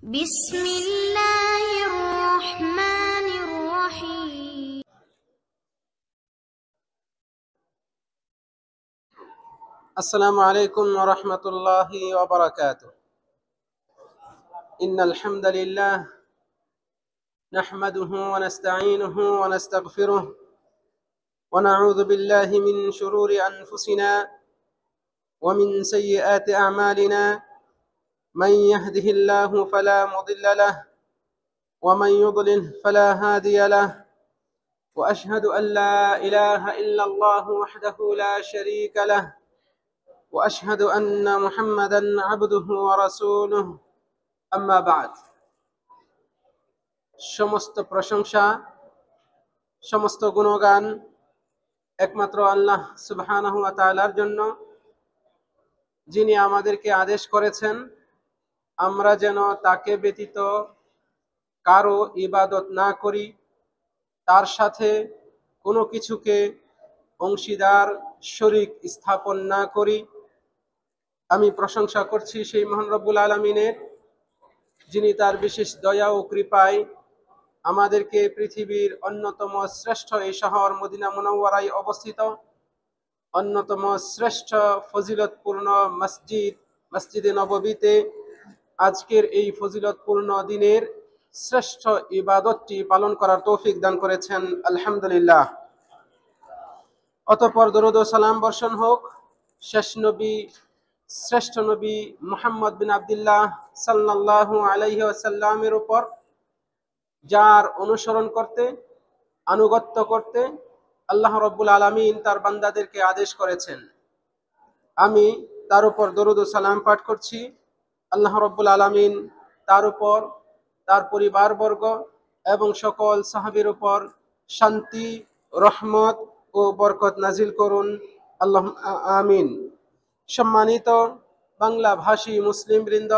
بسم الله الرحمن الرحيم. السلام عليكم ورحمة الله وبركاته. إن الحمد لله نحمده ونستعينه ونستغفره ونعوذ بالله من شرور أنفسنا ومن سيئات أعمالنا. من يهده الله فلا مضل له ومن يضلل فلا هادي له، وأشهد أن لا إله إلا الله وحده لا شريك له، وأشهد أن محمدا عبده ورسوله। আম্মা বাদ। সমস্ত প্রশংসা, সমস্ত গুণগান একমাত্র আল্লাহ সুবহানাহু ওয়া তাআলার জন্য, যিনি আমাদেরকে আদেশ করেছেন আমরা যেন তাকে ব্যতীত কারো ইবাদত না করি, তার সাথে কোনো কিছুকে অংশীদার শরীক স্থাপন না করি। আমি প্রশংসা করছি সেই মহান রব্বুল আলামিনের, যিনি তার বিশেষ দয়া ও কৃপায় আমাদেরকে পৃথিবীর অন্যতম শ্রেষ্ঠ এই শহর মদিনা মুনাওয়ারায় অবস্থিত অন্যতম শ্রেষ্ঠ ফজিলতপূর্ণ মসজিদে নববীতে আজকের এই ফজিলতপূর্ণ দিনের শ্রেষ্ঠ ইবাদতটি পালন করার তৌফিক দান করেছেন। আলহামদুলিল্লাহ। অতঃপর দরুদ ও সালাম বর্ষণ হোক শেষ নবী, শ্রেষ্ঠ নবী মুহাম্মদ বিন আব্দুল্লাহ সাল্লাল্লাহু আলাইহি ওয়াসাল্লামের উপর, যার অনুসরণ করতে, আনুগত্য করতে আল্লাহ রাব্বুল আলামিন তার বান্দাদেরকে আদেশ করেছেন। আমি তার উপর দরুদ ও সালাম পাঠ করছি। আল্লাহ রাব্বুল আলামিন তার উপর, তার পরিবারবর্গ এবং সকল সাহাবীর উপর শান্তি, রহমত ও বরকত নাজিল করুন, আল্লাহুম্মা আমিন। সম্মানিত বাংলা ভাষী মুসলিম বৃন্দ,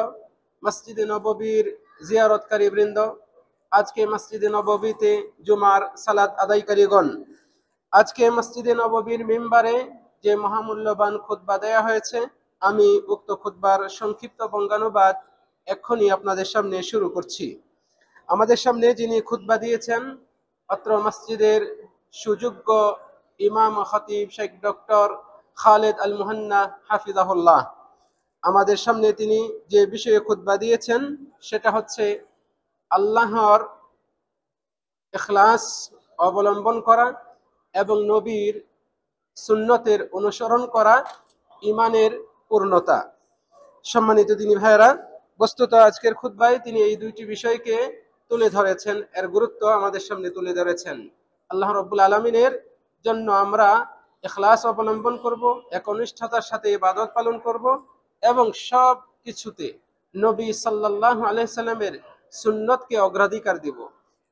মসজিদে নববীর জিয়ারতকারী বৃন্দ, আজকে মসজিদে নববীতে জুমার সালাত আদায়কারীগণ, আজকে মসজিদে নববীর মিম্বারে যে মহামূল্যবান খুতবা দেয়া হয়েছে, আমি উক্ত খুতবার সংক্ষিপ্ত বঙ্গানুবাদ এক্ষুনি আপনাদের সামনে শুরু করছি। আমাদের সামনে যিনি খুতবা দিয়েছেন অত্র মসজিদের সুযোগ্য ইমাম খতিব শেখ ডক্টর খালেদ আল মুহান্না হাফিজাহুল্লাহ। আমাদের সামনে তিনি যে বিষয়ে খুতবা দিয়েছেন সেটা হচ্ছে আল্লাহর ইখলাস অবলম্বন করা এবং নবীর সুন্নতের অনুসরণ করা ইমানের পূর্ণতা। সম্মানিত দিনী ভাইয়েরা, বস্তুত আজকের খুতবায় তিনি এই দুইটি বিষয়কে তুলে ধরেছেন, এর গুরুত্ব আমাদের সামনে তুলে ধরেছেন। আল্লাহ রাব্বুল আলামিনের জন্য আমরা ইখলাস অবলম্বন করব, একনিষ্ঠতার সাথে ইবাদত পালন করব এবং সব কিছুতে নবী সাল্লাল্লাহু আলাইহি সাল্লামের সুন্নতকে অগ্রাধিকার দিব।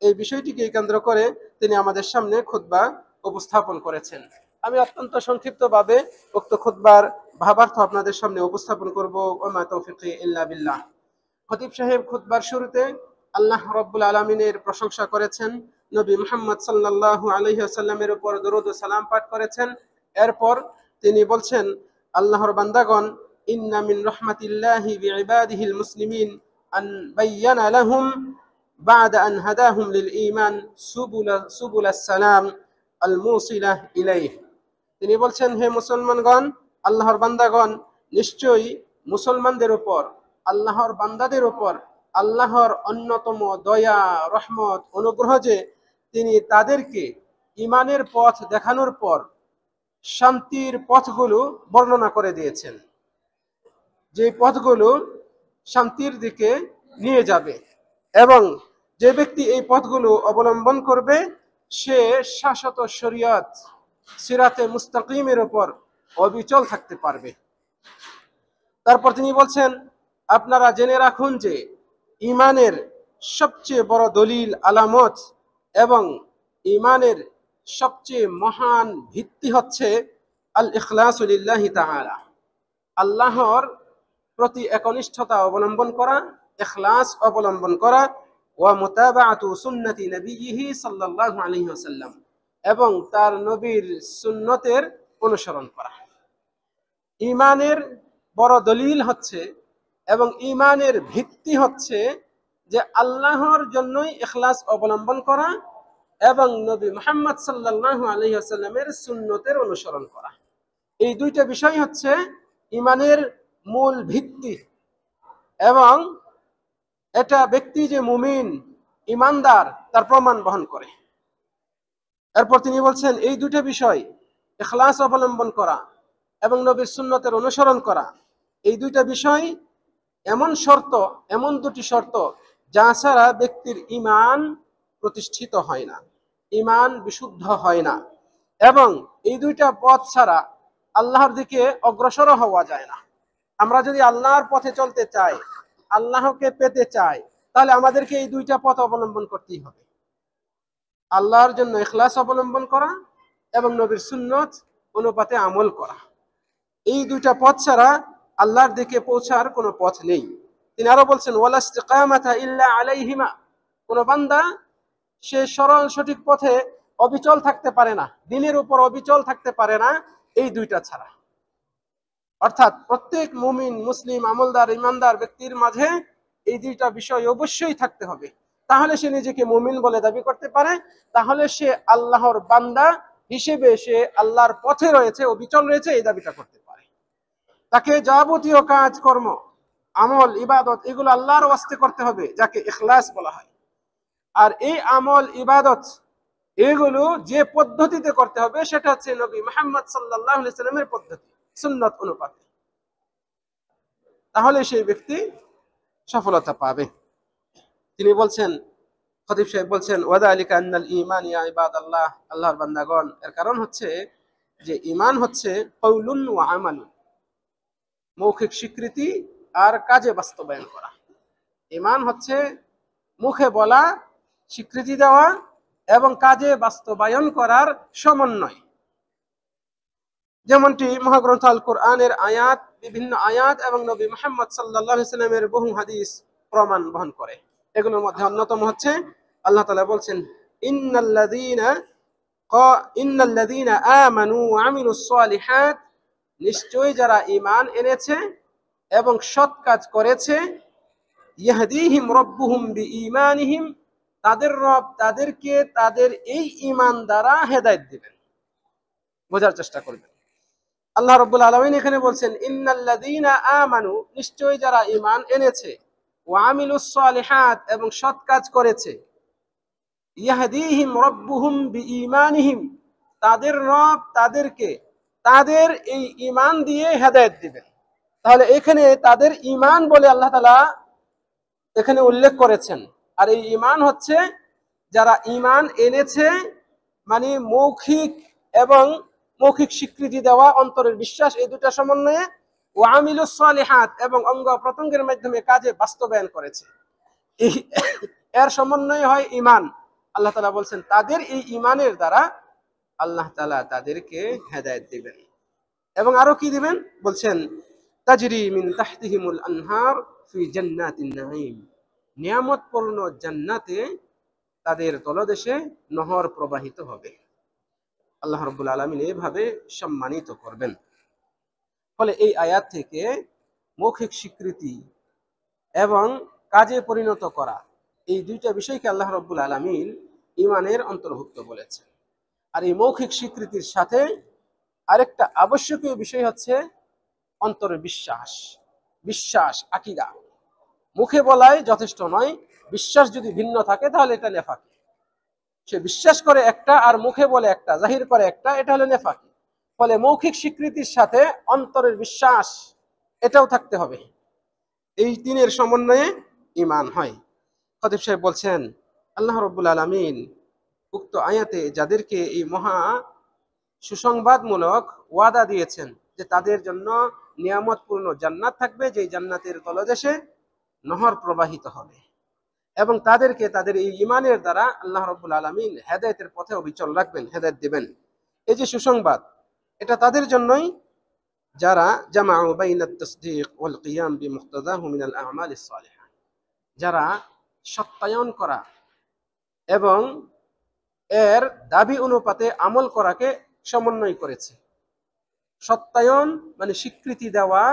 এই বিষয়টিকে কেন্দ্র করে তিনি আমাদের সামনে খুতবা উপস্থাপন করেছেন। আমি অত্যন্ত সংক্ষিপ্তভাবে উক্ত খুতবার ভাবার্থ আপনাদের সামনে উপস্থাপন করব। ওমা তৌফিকি ইল্লা বিল্লাহ। খতিব সাহেব খুতবার শুরুতে আল্লাহ রাব্বুল আলামিনের প্রশংসা করেছেন, নবী মুহাম্মদ সাল্লাল্লাহু আলাইহি ওয়াসাল্লামের উপর দরুদ ও সালাম পাঠ করেছেন। এরপর তিনি বলছেন, আল্লাহর বান্দাগণ, ইন্না মিন রাহমাতিল্লাহি বিইবাদিহিল মুসলিমিন আন বায়্যানা লাহুম বা'দা আন হাদাহুম লিল ঈমান সুবুলাস সালাম আল মুসিলাহ ইলাইহি। তিনি বলছেন, হে মুসলমানগণ, আল্লাহর বান্দাগণ, নিশ্চয়ই মুসলমানদের উপর, আল্লাহর বান্দাদের উপর আল্লাহর অন্যতম দয়া, রহমত, অনুগ্রহ যে তিনি তাদেরকে ইমানের পথ দেখানোর পর শান্তির পথগুলো বর্ণনা করে দিয়েছেন, যে পথগুলো শান্তির দিকে নিয়ে যাবে এবং যে ব্যক্তি এই পথগুলো অবলম্বন করবে সে শাশ্বত শরীয়ত সিরাতে মুস্তাকিমের উপর অবিচল থাকতে পারবে। তারপর তিনি বলছেন, আপনারা জেনে রাখুন যে ইমানের সবচেয়ে বড় দলিল, আলামত এবং ইমানের সবচেয়ে মহান ভিত্তি হচ্ছে আল ইখলাসু লিল্লাহি তাআলা, আল্লাহর প্রতি একনিষ্ঠতা অবলম্বন করা, ইখলাস অবলম্বন করা, ওয়া মুতাবাআতু সুন্নতি নবিয়িহি সাল্লাল্লাহু আলাইহি ওয়াসাল্লাম, এবং তার নবীর সুন্নতের অনুসরণ করা। ইমানের বড় দলিল হচ্ছে এবং ইমানের ভিত্তি হচ্ছে যে আল্লাহর জন্যই ইখলাস অবলম্বন করা এবং নবী মুহাম্মদ সাল্লাল্লাহু আলাইহি ওয়াসাল্লামের সুন্নতের অনুসরণ করা। এই দুইটা বিষয় হচ্ছে ইমানের মূল ভিত্তি, এবং এটা ব্যক্তি যে মুমিন ইমানদার তার প্রমাণ বহন করে। এরপর তিনি বলছেন এই দুইটা বিষয়, ইখলাস অবলম্বন করা এবং নবীর সুন্নতের অনুসরণ করা, এই দুইটা বিষয় এমন শর্ত, এমন দুটি শর্ত যা ছাড়া ব্যক্তির ঈমান প্রতিষ্ঠিত হয় না, ঈমান বিশুদ্ধ হয় না, এবং এই দুইটা পথ ছাড়া আল্লাহর দিকে অগ্রসর হওয়া যায় না। আমরা যদি আল্লাহর পথে চলতে চাই, আল্লাহকে পেতে চাই, তাহলে আমাদেরকে এই দুইটা পথ অবলম্বন করতেই হবে। আল্লাহর জন্য ইখলাস অবলম্বন করা এবং নবীর সুন্নত অনুপাতে আমল করা। এই দুইটা পথ ছাড়া আল্লাহর দিকে পৌঁছার কোনো পথ নেই। তিনি আরো বলছেন ওয়ালা ইসতিকামাতা ইল্লা আলাইহিমা, কোন বান্দা সে সরল সঠিক পথে অবিচল থাকতে পারে না, দিনের উপর অবিচল থাকতে পারে না এই দুইটা ছাড়া। অর্থাৎ প্রত্যেক মুমিন মুসলিম আমলদার ইমানদার ব্যক্তির মাঝে এই দুইটা বিষয় অবশ্যই থাকতে হবে, তাহলে সে নিজেকে মুমিন বলে দাবি করতে পারে, তাহলে সে আল্লাহর বান্দা হিসেবে সে আল্লাহর পথে রয়েছে, অবিচল রয়েছে, এই দাবিটা করতে পারে। তাকে যাবতীয় কাজ কর্ম আমল ইবাদত এগুলো আল্লাহর ওয়াস্তে করতে হবে, যাকে ইখলাস বলা হয়। আর এই আমল ইবাদত এগুলো যে পদ্ধতিতে করতে হবে সেটা হচ্ছে নবী মুহাম্মদ সাল্লাল্লাহু আলাইহি সাল্লামের পদ্ধতি, সুন্নাত অনুপাতে, তাহলে সেই ব্যক্তি সফলতা পাবে। তিনি বলছেন, খতিব সাহেব বলছেন ওয়াদালিকা আন্নাল ঈমান ইয়া ইবাদাল্লাহ, আল্লাহর বান্দাগণ, এর কারণ হচ্ছে যে ঈমান হচ্ছে কওলুন ওয়া আমালুন, মৌখিক স্বীকৃতি আর কাজে বাস্তবায়ন করা। ঈমান হচ্ছে মুখে বলা, স্বীকৃতি দেওয়া এবং কাজে বাস্তবায়ন করার সমন্বয়। যেমনটি মহাগ্রন্থ আল কোরআনের আয়াত, বিভিন্ন আয়াত এবং নবী মুহাম্মদ সাল্লাল্লাহু আলাইহি সাল্লামের বহু হাদিস প্রমাণ বহন করে। এগুলোর মধ্যে অন্যতম হচ্ছে আল্লাহ তাআলা বলছেন ইন্নাল্লাযীনা আমানু ওয়া আমিলুস সালিহাত, নিশ্চয়ই যারা ঈমান এনেছে এবং সৎ কাজ করেছে, ইয়াহদিহিম রাব্বুহুম বিঈমানিহিম, তাদের রব তাদেরকে তাদের এই ঈমান দ্বারা হেদায়েত দিবেন। বোঝার চেষ্টা করবেন। আল্লাহ রাব্বুল আলামিন এখানে বলছেন ইন্নাল্লাযীনা আমানু, নিশ্চয়ই যারা ঈমান এনেছে, ওয়া আমিলুস সালিহাত এবং সৎ কাজ করেছে, ইয়াহদিহিম রাব্বুহুম বিঈমানিহিম, তাদের রব তাদেরকে তাদের এই ঈমান দিয়ে হেদায়েত দিবেন। তাহলে এখানে তাদের ঈমান বলে আল্লাহ তাআলা এখানে উল্লেখ করেছেন। আর এই ঈমান হচ্ছে যারা ঈমান এনেছে, মানে মৌখিক এবং মৌখিক স্বীকৃতি দেওয়া, অন্তরের বিশ্বাস, এই দুটা সমন্বয়ে ওয়া আমিলুস সালিহাত এবং অঙ্গ প্রত্যঙ্গের মাধ্যমে কাজে বাস্তবায়ন করেছে, এর সমন্বয় হয় ঈমান। আল্লাহ তাআলা বলছেন তাদের এই ঈমানের দ্বারা আল্লাহ তাআলা তাদেরকে হেদায়েত দিবেন। এবং আরো কি দিবেন বলছেন তাজরি মিন তাহতিহিমুল আনহার ফি জান্নাতিন নাঈম, নিয়ামতপূর্ণ জান্নাতে তাদের তলদেশে নহর প্রবাহিত হবে। আল্লাহ রাব্বুল আলামিন এভাবে সম্মানিত করবেন। ফলে এই আয়াত থেকে মৌখিক স্বীকৃতি এবং কাজে পরিণত করা, এই দুইটা বিষয়কে আল্লাহ রাব্বুল আলামিন ঈমানের অন্তর্ভুক্ত বলেছেন। আর এই মৌখিক স্বীকৃতির সাথে আরেকটা আবশ্যকীয় বিষয় হচ্ছে অন্তরের বিশ্বাস, বিশ্বাস আকীদা। মুখে বলাই যথেষ্ট নয়, বিশ্বাস যদি ভিন্ন থাকে তাহলে এটা নেফাকি। সে বিশ্বাস করে একটা আর মুখে বলে একটা, জাহির করে একটা, এটা হলো নেফাকি। ফলে মৌখিক স্বীকৃতির সাথে অন্তরের বিশ্বাস এটাও থাকতে হবে। এই তিনের সমন্বয়ে ঈমান হয়। খতিব সাহেব বলছেন আল্লাহ রাব্বুল আলামিন উক্ত আয়াতে যাদেরকে এই মহা সুসংবাদমূলক ওয়াদা দিয়েছেন যে তাদের জন্য নিয়ামতপূর্ণ জান্নাত থাকবে, যে জান্নাতের তলদেশে নহর প্রবাহিত হবে, এবং তাদেরকে তাদের এই ঈমানের দ্বারা আল্লাহ রাব্বুল আলামিন হেদায়েতের পথে অবিচল রাখবেন, হেদায়েত দিবেন। এই যে সুসংবাদ, এটা তাদের জন্যই যারা জামাউ বাইনাত তাসদীক ওয়াল কিয়াম বিমুক্তাদাহু মিনাল আ'মালিস সালিহা, যারা সত্যায়ন করা এবং এর দাবি অনুপাতে আমল করাকে সমন্বয় করেছে। সত্যায়ন মানে স্বীকৃতি দেওয়া,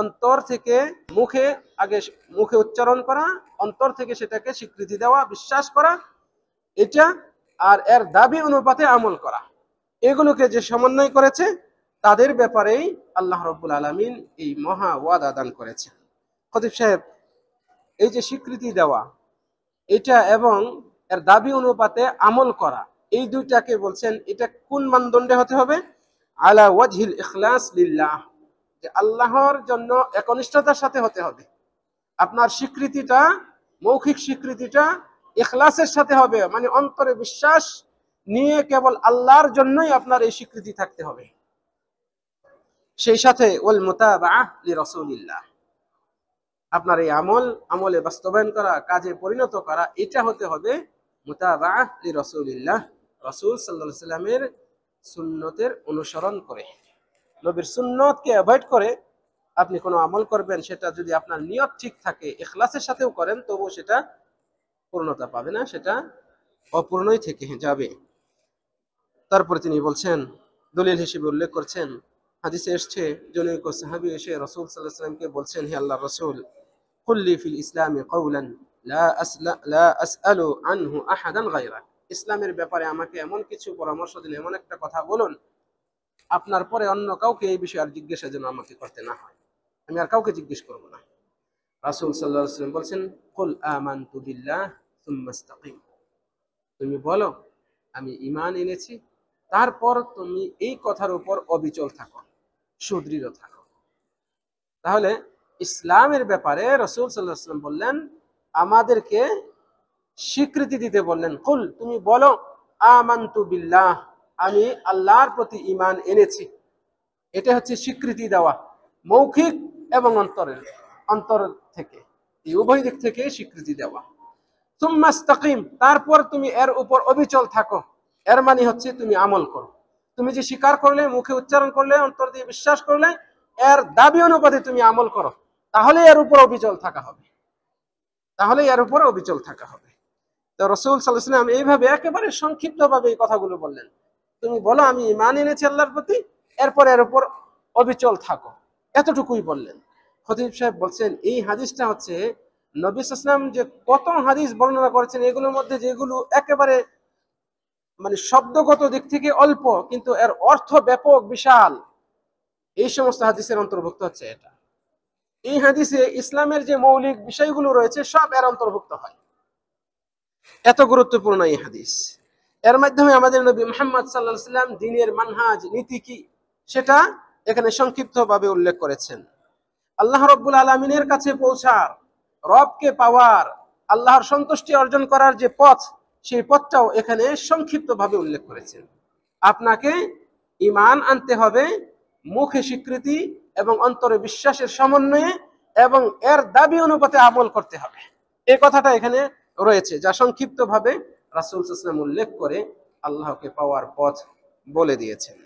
অন্তর থেকে মুখে আগে মুখে উচ্চারণ করা, অন্তর থেকে সেটাকে স্বীকৃতি দেওয়া, বিশ্বাস করা, এটা আর এর দাবি অনুপাতে আমল করা, এগুলোকে যে সমন্বয় করেছে তাদের ব্যাপারেই আল্লাহ রাব্বুল আলামিন এই মহা ওয়াদা দান করেছেন। খতিব সাহেব, এই যে স্বীকৃতি দেওয়া এটা এবং এর দাবি অনুপাতে আমল করা, এই দুইটাকে বলছেন এটা কোন মানদণ্ডে হতে হবে? আলা ওয়াজহিল ইখলাস লিল্লাহ, যে আল্লাহর জন্য একনিষ্ঠতার সাথে হতে হবে। আপনার স্বীকৃতিটা, মৌখিক স্বীকৃতিটা ইখলাসের সাথে হবে, মানে অন্তরে বিশ্বাস নিয়ে কেবল আল্লাহর জন্যই আপনার এই স্বীকৃতি থাকতে হবে। সেই সাথে ওয়াল মুতাবাআহ লিরাসূলিল্লাহ, আপনার এই আমলে বাস্তবায়ন করা, কাজে পরিণত করা, এটা হতে হবে মুতাবাআহ লিরাসূলিল্লাহ, রাসূল সাল্লাল্লাহু আলাইহি সাল্লামের সুন্নতের অনুসরণ করে। নবীর সুন্নতকে অ্যাভয়েড করে আপনি কোনো আমল করবেন, সেটা যদি আপনার নিয়ত ঠিক থাকে, ইখলাসের সাথেও করেন, তবুও সেটা পূর্ণতা পাবে না, সেটা অপূর্ণই থেকে যাবে। তারপরে তিনি বলছেন, দলিল হিসেবে উল্লেখ করছেন, হাদিসে এসছে জনৈক সাহাবী এসে রাসূল সাল্লাল্লাহু আলাইহি ওয়াসাল্লামকে বলছেন, হে আল্লাহর রাসূল, কুল্লি ফিল ইসলামি কাওলান লা আসআলু আনহু আহাদান গায়রাক, ইসলামের ব্যাপারে আমাকে এমন কিছু পরামর্শ দিন, এমন একটা কথা বলুন আপনার পরে অন্য কাউকে এই বিষয়ে আর জিজ্ঞাসা যেন আমাকে করতে না হয়, আমি আর কাউকে জিজ্ঞেস করব না। রাসূল সাল্লাল্লাহু আলাইহি ওয়াসাল্লাম বলছেন, কুল আমানতু বিল্লাহ সুম্মা ইসতাকিম, তুমি বলো আমি ঈমান এনেছি, তারপর তুমি এই কথার উপর অবিচল থাকো, সুদৃঢ় থাকো। তাহলে ইসলামের ব্যাপারে রাসূল সাল্লাল্লাহু আলাইহি ওয়াসাল্লাম বললেন, আমাদেরকে স্বীকৃতি দিতে বললেন, কুল তুমি বলো আমানতু বিল্লাহ, আমি আল্লাহর প্রতি ঈমান এনেছি। এটা হচ্ছে স্বীকৃতি দেওয়া, মৌখিক এবং অন্তর থেকে, এই উভয় দিক থেকে স্বীকৃতি দেওয়া। সুম্মা ইসতাকিম, তারপর তুমি এর উপর অবিচল থাকো, এর মানে হচ্ছে তুমি আমল করো। তুমি যে স্বীকার করলে, মুখে উচ্চারণ করলে, অন্তর দিয়ে বিশ্বাস করলে, এর দাবি অনুপাতে তুমি আমল করো, তাহলে এর উপর অবিচল থাকা হবে, তাহলে এর উপর অবিচল থাকা হবে। তো রাসূল সাল্লাল্লাহু আলাইহি ওয়াসাল্লাম এইভাবে একেবারে সংক্ষিপ্তভাবে এই কথাগুলো বললেন, তুমি বলো আমি ঈমান এনেছি আল্লাহর প্রতি, এরপর এর উপর অবিচল থাকো, এতটুকুই বললেন। খতিব সাহেব বলছেন, এই হাদিসটা হচ্ছে নবী সাল্লাল্লাহু আলাইহি ওয়াসাল্লাম যে কত হাদিস বর্ণনা করেছেন, এগুলোর মধ্যে যেগুলো একেবারে মানে শব্দগত দিক থেকে অল্প কিন্তু এর অর্থ ব্যাপক বিশাল, এই সমস্ত হাদিসের অন্তর্ভুক্ত হচ্ছে এটা। এই হাদিসে ইসলামের যে মৌলিক বিষয়গুলো রয়েছে সব এর অন্তর্ভুক্ত হয়, এত গুরুত্বপূর্ণ এই হাদিস। এর মাধ্যমে আমাদের নবী মুহাম্মদ সাল্লাল্লাহু আলাইহি ওয়াসাল্লাম দ্বীনের মানহাজ, নীতি কি, সেটা এখানে সংক্ষিপ্তভাবে উল্লেখ করেছেন। আল্লাহ রাব্বুল আলামিনের কাছে পৌঁছার, রবকে পাওয়ার, আল্লাহর সন্তুষ্টি অর্জন করার যে পথ, সেই পথটাও এখানে সংক্ষিপ্তভাবে উল্লেখ করেছেন। আপনাকে ঈমান আনতে হবে মুখে স্বীকৃতি এবং অন্তরে বিশ্বাসের সমন্বয়ে, এবং এর দাবি অনুপাতে আমল করতে হবে, এই কথাটা এখানে রয়েছে, যা সংক্ষিপ্তভাবে রাসূল সাল্লাল্লাহু আলাইহি ওয়াসাল্লাম উল্লেখ করে আল্লাহকে পাওয়ার পথ বলে দিয়েছেন।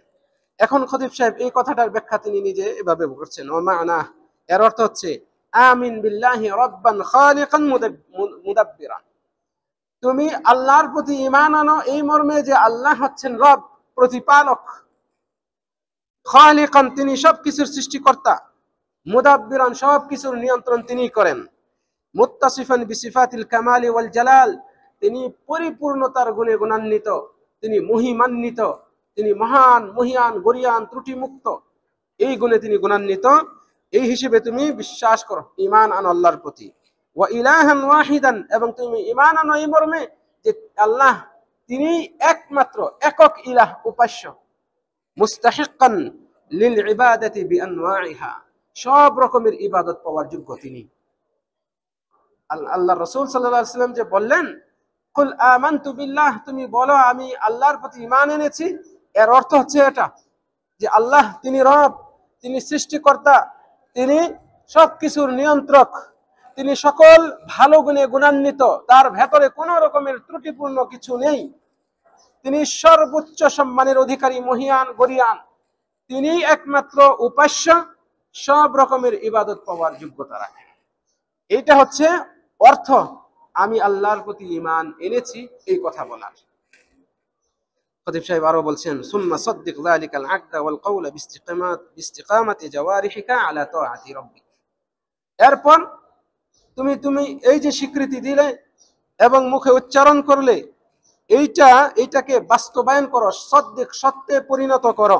এখন খতিব সাহেব এই কথাটার ব্যাখ্যা তিনি নিজে এভাবে করছেন, ও মা'না, এর অর্থ হচ্ছে আমিন বিল্লাহি রাব্বান খালিকান মুদাব্বিরান, তুমি আল্লাহর প্রতি ঈমান আনো এই মর্মে যে আল্লাহ হচ্ছেন রব, প্রতিপালক, খালিকান তিনি সবকিছুর সৃষ্টিকর্তা, মুদাব্বিরান সবকিছুর নিয়ন্ত্রণ তিনি করেন, মুত্তাসিফান বিসিফাতিল কামালি ওয়াল জালাল তিনি পরিপূর্ণতার গুণে গুণান্বিত, তিনি মহিমান্বিত, তিনি মহান, মহিয়ান, গরিয়ান, ত্রুটিমুক্ত, এই গুণে তিনি গুণান্বিত। এই হিসেবে তুমি বিশ্বাস করো, ঈমান আনো আল্লাহর প্রতি। ওয়া ইলাহান ওয়াহিদান, এবং তুমি ঈমান আনো এই মর্মে যে আল্লাহ তিনি একমাত্র একক ইলাহ, উপাস্য, মুস্তাহিক্কান লিল ইবাদাতি বিআনওয়াইহা, সব রকমের ইবাদত পাওয়ার যোগ্য তিনি। আল্লাহ রাসূল সাল্লাল্লাহু আলাইহি ওয়াসাল্লাম যে বললেন, কুল আমানতু বিল্লাহ, তুমি বলো আমি আল্লাহর প্রতি ঈমান এনেছি, এর অর্থ হচ্ছে এটা যে আল্লাহ তিনি রব, তিনি সৃষ্টিকর্তা, তিনি সবকিছুর নিয়ন্ত্রক, তিনি সকল ভালো গুণে গুণান্বিত, তার ভেতরে কোনো রকমের ত্রুটিপূর্ণ কিছু নেই, তিনি সর্বোচ্চ সম্মানের অধিকারী, মহিয়ান, গরিয়ান, তিনি একমাত্র উপাস্য, সব রকমের ইবাদত পাওয়ার যোগ্যতা রাখেন। এইটা হচ্ছে অর্থ আমি আল্লাহর প্রতি ঈমান এনেছি এই কথা বলার। খতিব সাহেব আরো বলছেন, সুম্মা সাদ্দিক যালিকাল আকদা ওয়াল কওলা বিইস্তিকামাতি জাওয়ারিহিকা আলা তাআতি রাব্বিক, এরপর তুমি তুমি এই যে স্বীকৃতি দিলে এবং মুখে উচ্চারণ করলে, এইটাকে বাস্তবায়ন করো, সত্যে পরিণত করো।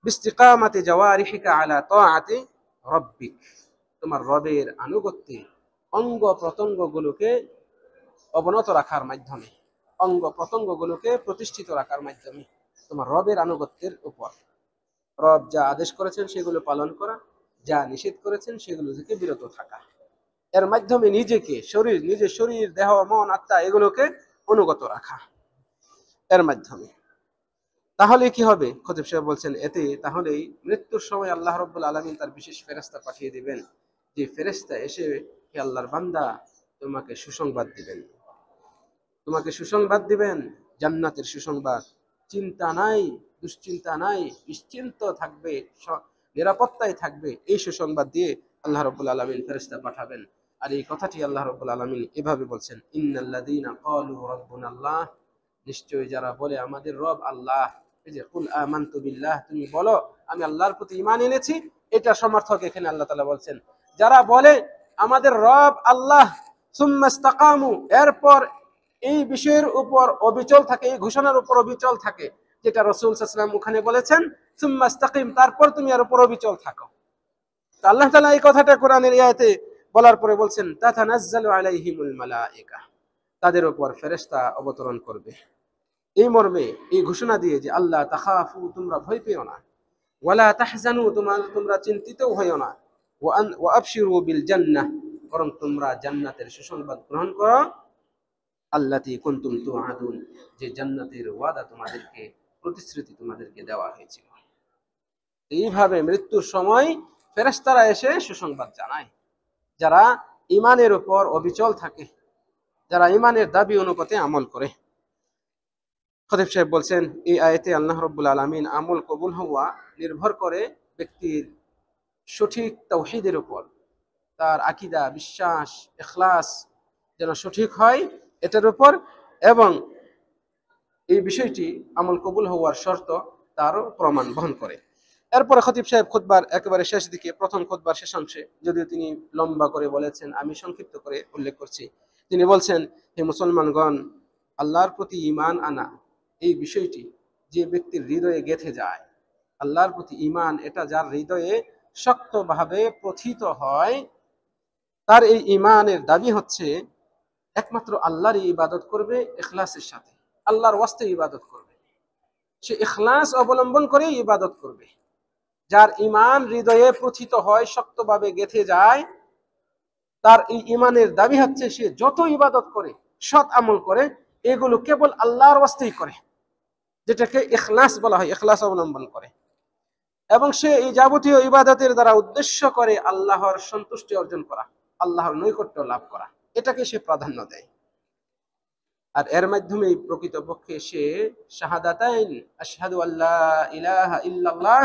বিস্তিকামাতি জাওয়ারিহিকা আলা তাআতি রাব্বিক, তোমার রবের আনুগত্যে অঙ্গ প্রত্যঙ্গগুলোকে অবনত রাখার মাধ্যমে, অঙ্গ প্রত্যঙ্গগুলোকে প্রতিষ্ঠিত রাখার মাধ্যমে, তোমার রবের আনুগত্যের উপর। রব যা আদেশ করেছেন সেগুলো পালন করা, যা নিষেধ করেছেন সেগুলো থেকে বিরত থাকা, এর মাধ্যমে নিজের শরীর, দেহ, মন, আত্মা এগুলোকে অনুগত রাখা, এর মাধ্যমে। তাহলে কি হবে? খতিব সাহেব বলছেন, তাহলেই মৃত্যুর সময় আল্লাহ রাব্বুল আলামিন তার বিশেষ ফেরেশতা পাঠিয়ে দিবেন, যে ফেরেশতা এসে, হে আল্লাহর বান্দা, তোমাকে সুসংবাদ দিবেন, জান্নাতের সুসংবাদ। চিন্তা নাই, দুশ্চিন্তা নাই, নিশ্চিন্ত থাকবে, নিরাপত্তায় থাকবে, এই সুসংবাদ দিয়ে আল্লাহ রাব্বুল আলামিন ফেরেশতা পাঠাবেন। আর এই কথাটি আল্লাহ রাব্বুল আলামিন এভাবে বলছেন, ইন্নাল্লাযীনা ক্বালু রাব্বুনাল্লাহ, নিশ্চয়ই যারা বলে আমাদের রব আল্লাহ। এই যে কুল আমানতু বিল্লাহ, তুমি বলো আমি আল্লাহর প্রতি ঈমান এনেছি, এটা সমর্থক এখানে আল্লাহ তাআলা বলছেন। যারা বলে আমাদের রব আল্লাহ, সুম্মা ইসতাকামু, এরপর এই বিষয়ের উপর অবিচল থাকে, এই ঘোষণার উপর অবিচল থাকে, যেটা রাসূল সাল্লাল্লাহু আলাইহি ওয়াসাল্লাম ওখানে বলেছেন, সুম্মা ইসতাকিম, তারপর তুমি এর উপর অবিচল থাকো। তো আল্লাহ তাআলা এই কথাটা কোরআনের আয়াতে বলার পরে বলছেন, তাতানাজ্জালু আলাইহিমুল মালায়েকা, তাদের উপর ফেরেশতা অবতরণ করবে, এই মর্মে, এই ঘোষণা দিয়ে যে আল্লাহ তাখাফু, তোমরা ভয় পেও না, ওয়ালা তাহজানু, তোমরা চিন্তিতও হইও না, ওয়া আবশিরু বিল জান্নাহ, বরং তোমরা জান্নাতের সুসংবাদ গ্রহণ করো, আল্লাতী কুনতুম তুআদুন, যে জান্নাতের ওয়াদা তোমাদেরকে, প্রতিশ্রুতি তোমাদেরকে দেওয়া হয়েছিল। এইভাবে মৃত্যুর সময় ফেরেশতারা এসে সুসংবাদ জানায়, যারা ঈমানের উপর অবিচল থাকে, যারা ঈমানের দাবি অনুপাতে আমল করে। খতিব সাহেব বলছেন, এই আয়াতে আল্লাহ রাব্বুল আলামিন আমল কবুল হওয়া নির্ভর করে ব্যক্তির সঠিক তাওহীদের উপর, তার আকীদা, বিশ্বাস, ইখলাস যেন সঠিক হয় এটার উপর, এবং এই বিষয়টি আমল কবুল হওয়ার শর্ত তারও প্রমাণ বহন করে। এরপরে খতিব সাহেব খুতবার একেবারে শেষ দিকে, প্রথম খুতবার শেষ অংশে, যদিও তিনি লম্বা করে বলেছেন, আমি সংক্ষিপ্ত করে উল্লেখ করছি। তিনি বলছেন, হে মুসলমানগণ, আল্লাহর প্রতি ঈমান আনা, এই বিষয়টি যে ব্যক্তির হৃদয়ে গেঁথে যায়, আল্লাহর প্রতি ঈমান, এটা যার হৃদয়ে শক্তভাবে প্রথিত হয়, তার এই ঈমানের দাবি হচ্ছে একমাত্র আল্লাহরই ইবাদত করবে, ইখলাসের সাথে, আল্লাহর ওয়াস্তে ইবাদত করবে, সে ইখলাস অবলম্বন করে ইবাদত করবে। যার ঈমান হৃদয়ে প্রথিত হয়, শক্তভাবে গেঁথে যায়, তার এই ঈমানের দাবি হচ্ছে সে যত ইবাদত করে, সৎ আমল করে, এগুলো কেবল আল্লাহর ওয়াস্তেই করে, যেটাকে ইখলাস বলা হয়, ইখলাস অবলম্বন করে, এবং সে এই যাবতীয় ইবাদতের দ্বারা উদ্দেশ্য করে আল্লাহর সন্তুষ্টি অর্জন করা, আল্লাহর নৈকট্য লাভ করা, এটাকে সে প্রাধান্য দেয়। আর এর মাধ্যমে প্রকৃতপক্ষে সে শাহাদাতাইন, আশহাদু আল্লা ইলাহা ইল্লাল্লাহ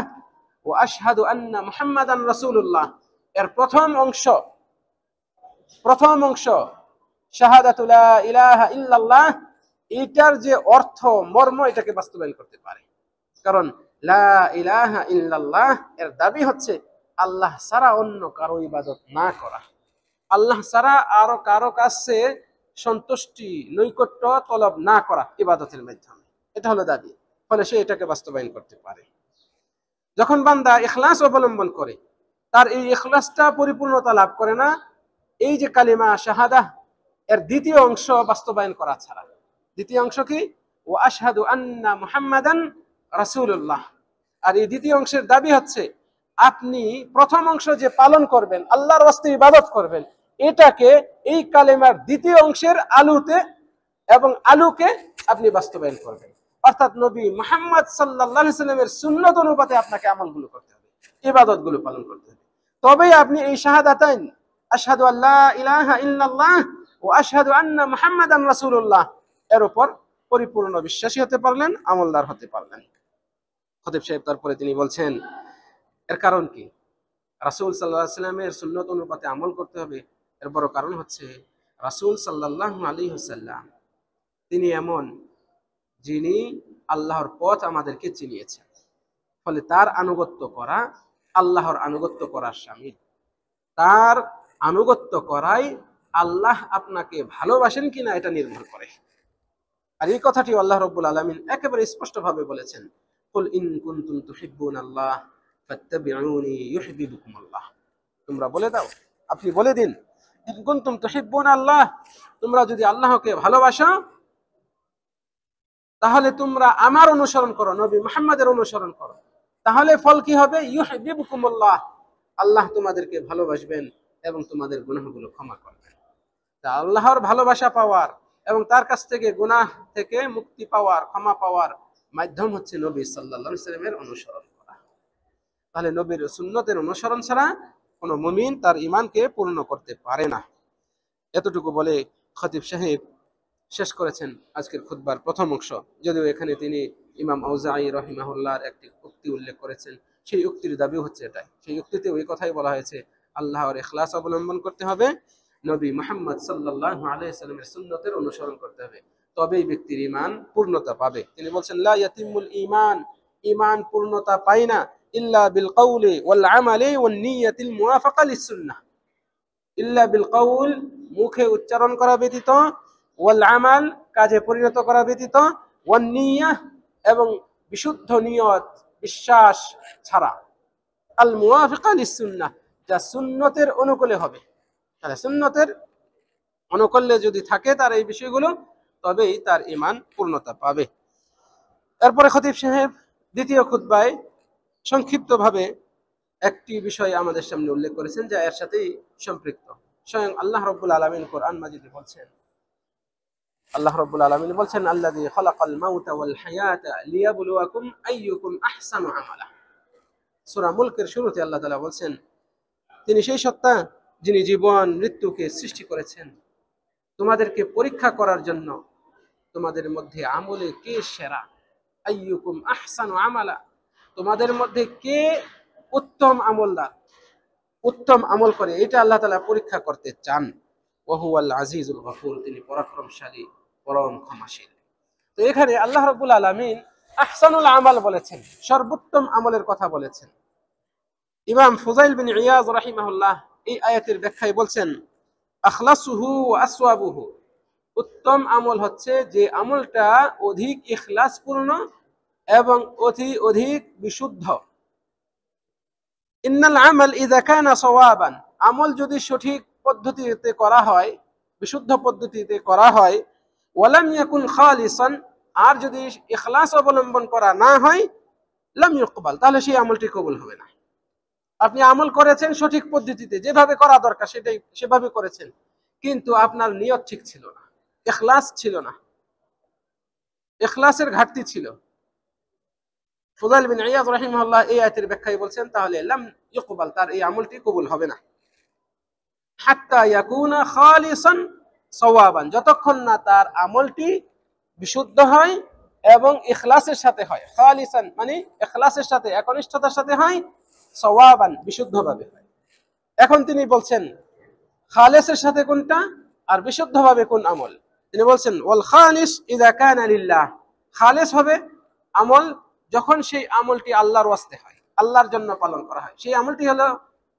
ওয়া আশহাদু আন্না মুহাম্মাদান রাসূলুল্লাহ, এর প্রথম অংশ শাহাদাতু লা ইলাহা ইল্লাল্লাহ, এটার যে অর্থ, মর্ম, এটাকে বাস্তবায়ন করতে পারে। কারণ লা ইলাহা ইল্লাল্লাহ এর দাবি হচ্ছে আল্লাহ ছাড়া অন্য কারো ইবাদত না করা, আল্লাহ ছাড়া আরো কারো কাছে সন্তুষ্টি, নৈকট্য তলব না করা ইবাদতের মাধ্যমে, এটা হলো দাবি। ফলে সে এটাকে বাস্তবায়ন করতে পারে। যখন বান্দা ইখলাস অবলম্বন করে, তার এই ইখলাসটা পরিপূর্ণতা লাভ করে না এই যে কালিমা শাহাদাহ এর দ্বিতীয় অংশ বাস্তবায়ন করা ছাড়া। দ্বিতীয় অংশ কি? ওয়া আশহাদু আন্না মুহাম্মাদান রাসূলুল্লাহ। আর এই দ্বিতীয় অংশের দাবি হচ্ছে আপনি প্রথম অংশ যে পালন করবেন, আল্লাহর ওয়াস্তে ইবাদত করবেন, এটাকে এই কালেমার দ্বিতীয় অংশের আলোকে আপনি বাস্তবায়ন করবেন। অর্থাৎ নবী মুহাম্মদ সাল্লাল্লাহু আলাইহি সাল্লামের সুন্নাত অনুপাতে আপনাকে আমলগুলো করতে হবে, ইবাদতগুলো পালন করতে হবে। তবেই আপনি এই শাহাদাতাইন, আশহাদু আল্লা ইলাহা ইল্লাল্লাহ ওয়া আশহাদু আন্না মুহাম্মাদান রাসূলুল্লাহ, এর উপর পরিপূর্ণ বিশ্বাসী হতে পারলেন, আমলদার হতে পারলেন। খতিব সাহেব তারপরে তিনি বলছেন, এর কারণ কি? রাসূল সাল্লাল্লাহু আলাইহি ওয়াসাল্লামের সুন্নাত অনুপাতে আমল করতে হবে, এর বড় কারণ হচ্ছে রাসূল সাল্লাল্লাহু আলাইহি ওয়াসাল্লাম তিনি এমন, যিনি আল্লাহর পথ আমাদেরকে চিনিয়েছেন। ফলে তার আনুগত্য করা আল্লাহর আনুগত্য করার শামিল। তার আনুগত্য করাই আল্লাহ আপনাকে ভালোবাসেন কিনা এটা নির্ভর করে। আর এই কথাটি আল্লাহ রাব্বুল আলামিন একেবারে স্পষ্টভাবে বলেছেন, কুল ইন কুনতুম তুহিব্বুনাল্লাহ ফাত্তাবিউনি ইউহিব্বুকুমুল্লাহ। তোমরা বলে দাও, আপনি বলে দিন, ইন কুনতুম তুহিব্বুনাল্লাহ, তোমরা যদি আল্লাহকে ভালোবাসো তাহলে তোমরা আমার অনুসরণ করো, নবী মুহাম্মাদের অনুসরণ করো। তাহলে ফল কি হবে? ইউহিব্বুকুমুল্লাহ, আল্লাহ তোমাদেরকে ভালোবাসবেন এবং তোমাদের গুনাহগুলো ক্ষমা করবেন। তা আল্লাহর ভালোবাসা পাওয়ার এবং তার কাছ থেকে গুনাহ থেকে মুক্তি পাওয়ার, ক্ষমা পাওয়ার মাধ্যম হচ্ছে নবী সাল্লাল্লাহু আলাইহি ওয়াসাল্লামের অনুসরণ করা। তাহলে নবীর সুন্নতের অনুসরণ ছাড়া কোনো মুমিন তার ঈমানকে পূর্ণ করতে পারে না। এতটুকু বলে খতিব সাহেব শেষ করেছেন আজকের খুতবার প্রথম অংশ। যদিও এখানে তিনি ইমাম আউজাঈ রাহিমাহুল্লাহর একটি উক্তি উল্লেখ করেছেন, সেই উক্তির দাবি হচ্ছে এটাই। সেই উক্তিতে ওই কথাই বলা হয়েছে, আল্লাহর ইখলাস অবলম্বন করতে হবে, নবী মুহাম্মদ সাল্লাল্লাহু আলাইহি সাল্লামের সুন্নতের অনুসরণ করতে হবে, তবেই ব্যক্তির ঈমান পূর্ণতা পাবে। তিনি বলছেন, লা ইয়াতিমুল ঈমান, ঈমান পূর্ণতা পায় না ইল্লা বিল কওলি ওয়াল আমালি ওয়ান নিয়াতিল মুওয়াফাকা লিস সুন্নাহ। ইল্লা বিল কওল, মুখে উচ্চারণ করা ব্যতীত, ওয়াল আমাল, কাজে পরিণত করা ব্যতীত, ওয়ান নিয়াহ, এবং বিশুদ্ধ নিয়ত, বিশ্বাস ছাড়া, আল মুওয়াফিকা লিস সুন্নাহ, যা সুন্নতের অনুকূলে হবে। তাহলে সুন্নতের অনুকূলে যদি থাকে তার এই বিষয়গুলো, তবেই তার ঈমান পূর্ণতা পাবে। এরপরে খতিব সাহেব দ্বিতীয় খুতবায় সংক্ষিপ্তভাবে একটি বিষয় আমাদের সামনে উল্লেখ করেছেন যা এর সাথেই সম্পৃক্ত। স্বয়ং আল্লাহ রাব্বুল আলামিন কোরআন মাজিদে বলছেন, আল্লাহ রাব্বুল আলামিন বলছেন, আল্লাযী খালাকাল মাউতা ওয়াল হায়াতা লিয়াবলুয়াকুম আইয়ুকুম আহসানু আমালা। সূরা মুলকের শুরুতে আল্লাহ তাআলা বলছেন, তিনি সেই সত্তা যিনি জীবন মৃত্যুকে সৃষ্টি করেছেন তোমাদেরকে পরীক্ষা করার জন্য, তোমাদের মধ্যে আমলে কে সেরা, আইয়ুকুম আহসানু আমালা, তোমাদের মধ্যে কে উত্তম আমলদার, উত্তম আমল করে, এটা আল্লাহ তাআলা পরীক্ষা করতে চান। ওয়া হুয়াল আজিজুল গফুর, তিনি পরাক্রমশালী, পরম ক্ষমাশীল। তো এখানে আল্লাহ রাব্বুল আলামিন আহসানুল আমাল বলেছেন, সর্বোত্তম আমলের কথা বলেছেন। ইমাম ফুজাইল বিন ইয়াজ রাহিমাহুল্লাহ এই আয়াতের ব্যাখ্যায় বলছেন, আখলাসুহু ওয়া আসওয়াবুহু, উত্তম আমল হচ্ছে যে আমলটা অধিক ইখলাসপূর্ণ এবং অধিক বিশুদ্ধ। ইন্নাল আমাল ইযা কানা সাওয়াবান, আমল যদি সঠিক পদ্ধতিতে করা হয়, বিশুদ্ধ পদ্ধতিতে করা হয়, ওয়ালাম ইয়াকুন খালিসান, আর যদি ইখলাস অবলম্বন করা না হয়, লাম ইউকবাল, তাহলে সেই আমলটি কবুল হবে না। আপনি আমল করেছেন সঠিক পদ্ধতিতে, যেভাবে করা দরকার সেভাবে করেছেন, কিন্তু আপনার নিয়ত ঠিক ছিল না, ইখলাস ছিল না, ইখলাসের ঘাটতি ছিল। ফুদাইল বিন ইয়াদ রাহিমাহুল্লাহ এই আয়াতের ব্যাখ্যায় বলছেন, তাহলে লাম ইউকবাল, তার এই আমলটি কবুল হবে না। হাত্তা ইয়াকুনা খালিসান সাওয়াবান, যতক্ষণ না তার আমলটি বিশুদ্ধ হয় এবং ইখলাসের সাথে হয়। খালিসান মানে ইখলাসের সাথে, একনিষ্ঠতার সাথে হয়, সাওয়াবান বিশুদ্ধভাবে হয়। এখন তিনি বলছেন খালিসের সাথে কোনটা আর বিশুদ্ধভাবে কোন আমল। তিনি বলছেন, ওয়াল খালিস ইযা কানা লিল্লাহ, খালিস হবে আমল যখন সেই আমলটি আল্লাহর ওয়াস্তে হয়, আল্লাহর জন্য পালন করা হয়, সেই আমলটি হলো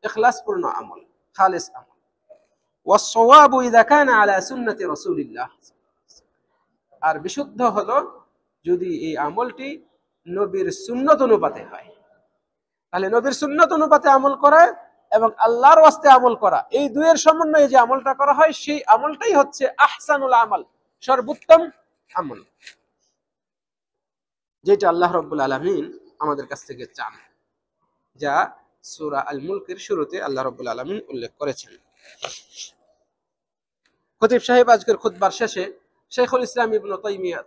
ইখলাসপূর্ণ আমল, খালিস আমল। ওয়াস সাওয়াবু ইযা কানা আলা সুন্নতি রাসূলিল্লাহ, আর বিশুদ্ধ হলো যদি এই আমলটি নবীর সুন্নত অনুপাতে হয়। তাহলে নবীর সুন্নত অনুপাতে আমল করা এবং আল্লাহর ওয়াস্তে আমল করা, এই দুইয়ের সমন্বয়ে যে আমলটা করা হয়, সেই আমলটাই হচ্ছে আহসানুল আমাল, সর্বোত্তম আমল, যেটা আল্লাহ রাব্বুল আলামিন আমাদের কাছ থেকে চান, যা সূরা আল মুলকের শুরুতে আল্লাহ রাব্বুল আলামিন উল্লেখ করেছেন। খতিব সাহেব আজকের খুতবার শেষে শাইখুল ইসলাম ইবনে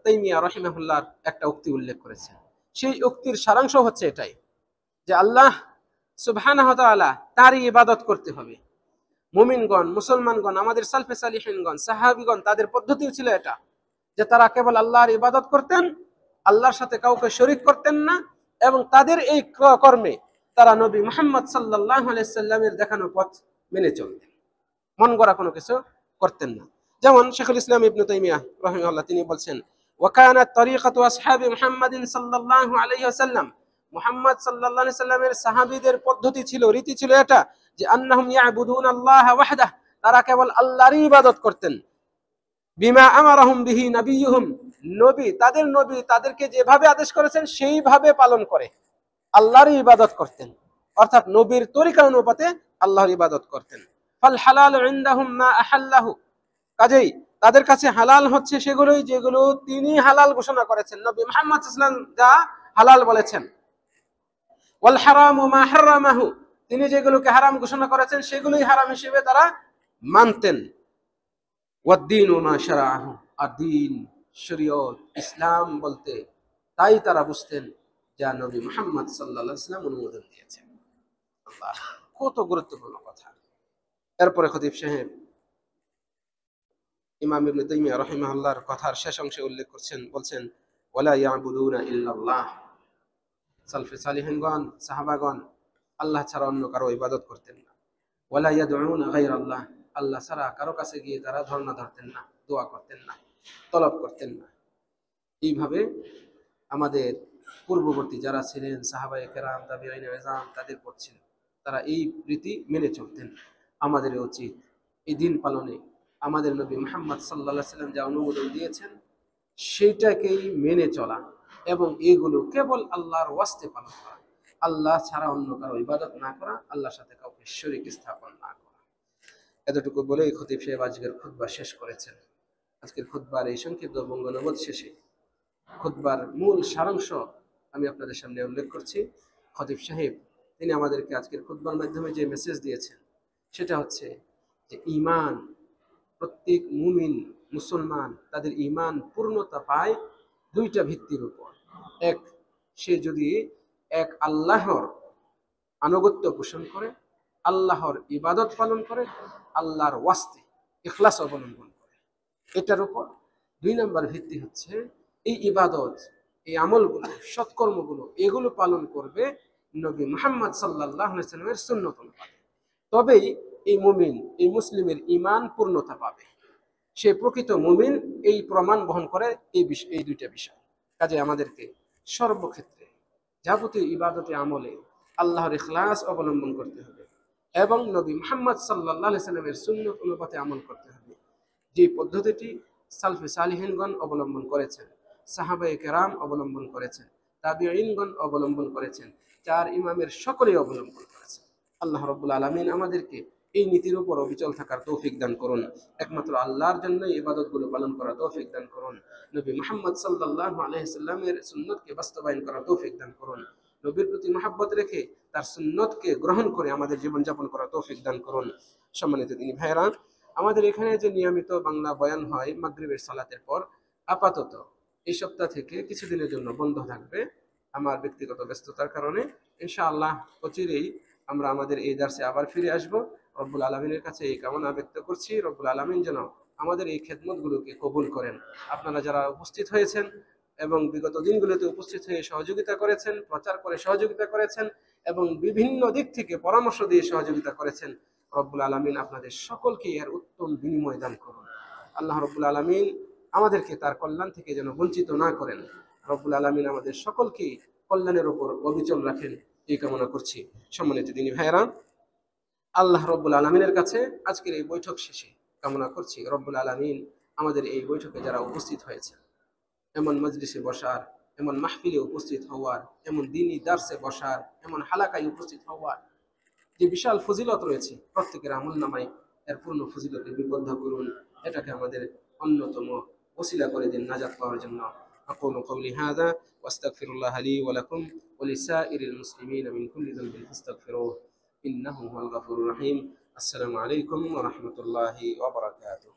তাইমিয়া রাহিমাহুল্লাহর একটা উক্তি উল্লেখ করেছেন। সেই উক্তির সারাংশ হচ্ছে এটাই, যে আল্লাহ সুবহানাহু ওয়া তাআলা তারই ইবাদত করতে হবে। মুমিনগণ, মুসলমানগণ, আমাদের সালফে সালিহিনগণ, সাহাবীগণ, তাদের পদ্ধতিও ছিল এটা, যে তারা কেবল আল্লাহর ইবাদত করতেন, আল্লাহর সাথে কাউকে শরীক করতেন না, এবং তাদের এই কর্মে তারা নবী মুহাম্মদ সাল্লাল্লাহু আলাইহি সাল্লামের দেখানো পথ মেনে চলতেন, মন গড়া কোনো কিছু করতেন না। যেমন শাইখুল ইসলাম ইবনে তাইমিয়া রাহিমাহুল্লাহ তিনি বলছেন, ওয়া কানাত তরিকাতু আসহাবি মুহাম্মাদিন সাল্লাল্লাহু আলাইহি ওয়াসাল্লাম, মুহাম্মদ সাল্লাল্লাহু আলাইহি সাল্লামের সাহাবীদের পদ্ধতি ছিল, রীতি ছিল এটা, যে আন্নাহুম ইয়াবুদুন আল্লাহ ওয়াহদাহ, তারা কেবল আল্লাহরই ইবাদত করতেন। বিমা আমারাহুম বিহি নাবিয়ুহুম, নবী তাদেরকে যেভাবে আদেশ করেছেন সেইভাবে পালন করে আল্লাহরই ইবাদত করতেন, অর্থাৎ নবীর তরিকা অনুপাতে আল্লাহর ইবাদত করতেন। ফাল হালালু ইনদাহুম মা আহাল্লাহু, কাজেই তাদের কাছে হালাল হচ্ছে সেগুলোই যেগুলো তিনি হালাল ঘোষণা করেছেন, নবী মুহাম্মদ সাল্লাল্লাহু আলাইহি ওয়াসাল্লাম যা হালাল বলেছেন। ওয়াল হারামু মা হারামাহু, তিনি যেগুলোকে হারাম ঘোষণা করেছেন সেগুলোই হারাম হিসেবে তারা মানতেন। ওয়াদ-দীনু মা শারাআহু, আর দ্বীন, শরীয়ত, ইসলাম বলতে তাই তারা বুঝতেন যা নবী মুহাম্মদ সাল্লাল্লাহু আলাইহি ওয়াসাল্লাম অনুমোদন দিয়েছেন। আল্লাহ, কত গুরুত্বপূর্ণ কথা। এরপরে খতিব সাহেব ইমাম ইবনে তাইমিয়া রাহিমাহুল্লাহর কথার শেষ অংশে উল্লেখ করছেন, বলছেন ওয়ালা ইয়াবুদুনা ইল্লাল্লাহ, সালফে সালিহিনগণ, সাহাবাগণ আল্লাহ ছাড়া অন্য কারো ইবাদত করতেন না। ওয়ালা ইয়াদউনা গায়রাল্লাহ, আল্লাহ ছাড়া কারো কাছে গিয়ে তারা ধর্ণা ধরতেন না, দোয়া করতেন না, তলব করতেন না। এইভাবে আমাদের পূর্ববর্তী যারা ছিলেন সাহাবায়ে কেরাম, তাবিঈন ইজম, তাদের পথ ছিল, তারা এই রীতি মেনে চলতেন। আমাদের উচিত এই দিন পালনে আমাদের নবী মুহাম্মদ সাল্লাল্লাহু আলাইহি ওয়াসাল্লাম যা অনুমোদন দিয়েছেন সেটাকেই মেনে চলা এবং এগুলো কেবল আল্লাহর ওয়াস্তে পালন করা, আল্লাহ ছাড়া অন্য কারো ইবাদত না করা, আল্লাহর সাথে কাউকে শরীক স্থাপন না করা। এতটুকু বলেই খতিব সাহেব আজকের খুতবা শেষ করেছেন। আজকের খুতবার এই সংক্ষিপ্ত বঙ্গনবদ শেষে খুতবার মূল সারাংশ আমি আপনাদের সামনে উল্লেখ করছি। খতিব সাহেব তিনি আমাদেরকে আজকের খুতবার মাধ্যমে যে মেসেজ দিয়েছেন সেটা হচ্ছে যে ঈমান, প্রত্যেক মুমিন মুসলমান তাদের ঈমান পূর্ণতা পায় দুইটা ভিত্তির উপর। এক, সে যদি এক আল্লাহর আনুগত্য পোষণ করে, আল্লাহর ইবাদত পালন করে, আল্লাহর ওয়াস্তে ইখলাস অবলম্বন করে, এটার উপর। দুই নম্বর ভিত্তি হচ্ছে এই ইবাদত, এই আমলগুলো, সৎকর্মগুলো এগুলো পালন করবে নবী মুহাম্মদ সাল্লাল্লাহু আলাইহি ওয়াসাল্লামের সুন্নত অনুপাতে। তবেই এই মুমিন, এই মুসলিমের ঈমান পূর্ণতা পাবে। সে প্রকৃত মুমিন এই প্রমাণ বহন করে এই দুইটা বিষয়। কাজে আমাদেরকে সর্বক্ষেত্রে যাবতীয় ইবাদতে আমলে আল্লাহর ইখলাস অবলম্বন করতে হবে এবং নবী মুহাম্মদ সাল্লাল্লাহু আলাইহি ওয়াসাল্লামের সুন্নত অনুপাতে আমল করতে হবে। যে পদ্ধতিটি সালফে সালিহিনগণ অবলম্বন করেছেন, সাহাবায়ে কেরাম অবলম্বন করেছেন, তাবিঈনগণ অবলম্বন করেছেন, চার ইমামের সকলেই অবলম্বন করেছেন। আল্লাহ রাব্বুল আলামিন আমাদেরকে এই নীতির উপর অবিচল থাকার তৌফিক দান করুন। একমাত্র আল্লাহর জন্যই ইবাদতগুলো পালন করার তৌফিক দান করুন। নবী মুহাম্মদ সাল্লাল্লাহু আলাইহি সাল্লামের সুন্নতকে বাস্তবায়ন করার তৌফিক দান করুন। নবীর প্রতি মহব্বত রেখে তার সুন্নতকে গ্রহণ করে আমাদের জীবনযাপন করার তৌফিক দান করুন। সম্মানিত দিনী ভাইরা, আমাদের এখানে যে নিয়মিত বাংলা বয়ান হয় মাগরিবের সালাতের পর, আপাতত এই সপ্তাহ থেকে কিছুদিনের জন্য বন্ধ থাকবে আমার ব্যক্তিগত ব্যস্ততার কারণে। ইনশাআল্লাহ অচিরেই আমরা আমাদের এই দার্সে আবার ফিরে আসব। রব্বুল আলামিনের কাছে এই কামনা ব্যক্ত করছি, রব্বুল আলামিন যেন আমাদের এই খেদমতগুলোকে কবুল করেন। আপনারা যারা উপস্থিত হয়েছেন এবং বিগত দিনগুলোতে উপস্থিত হয়ে সহযোগিতা করেছেন, প্রচার করে সহযোগিতা করেছেন এবং বিভিন্ন দিক থেকে পরামর্শ দিয়ে সহযোগিতা করেছেন, রব্বুল আলামিন আপনাদের সকলকে এর উত্তম বিনিময় দান করুন। আল্লাহ রব্বুল আলামিন আমাদেরকে তার কল্যাণ থেকে যেন বঞ্চিত না করেন। রব্বুল আলামিন আমাদের সকলকে কল্যাণের উপর অবিচল রাখেন, এই কামনা করছি। সম্মানিত দিনী ভাইয়েরা, আল্লাহ রব্বুল আলামিনের কাছে আজকের এই বৈঠক শেষে কামনা করছি রব্বুল আলামিন আমাদের এই বৈঠকে যারা উপস্থিত হয়েছে, এমন মজলিসে বসার, এমন মাহফিলে উপস্থিত হওয়ার, এমন দ্বীনি দার্সে বসার, এমন হালাকায় উপস্থিত হওয়ার যে বিশাল ফজিলত রয়েছে, প্রত্যেকের আমল নামায় এর পূর্ণ ফজিলতে বিবদ্ধ করুন। এটাকে আমাদের অন্যতম ওসিলা করে দিন নাজাত পাওয়ার জন্য। أقول قولي هذا وأستغفر الله لي ولكم ولسائر المسلمين من كل ذنب فاستغفروه إنه هو الغفور الرحيم. السلام عليكم ورحمة الله وبركاته.